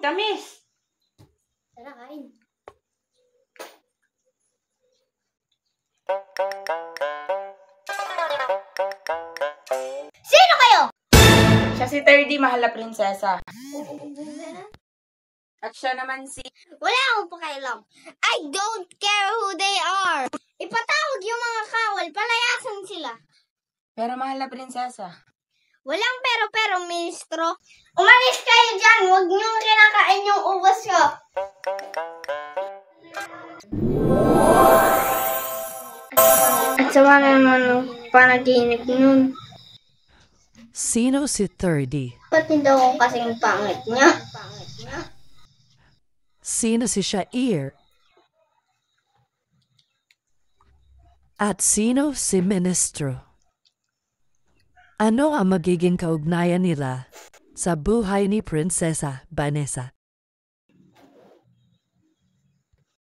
tamis. Tara, kain. Sino kayo? Siya si 3D, mahal na prinsesa. At siya naman si... Wala akong pakialam. I don't care who they are. Ipatawag yung mga kawal, palayasin sila. Pero mahal na prinsesa. Walang pero, ministro. Umalis kayo dyan. Huwag niyong kinakain yung ubas ko. At sama naman ng panaginip nun. Sino si 3D? Ba't hindi ako kasing pangit niya? Sino si Shair? At sino si Ministro? Ano ang magiging kaugnayan nila sa buhay ni Prinsesa Vanessa?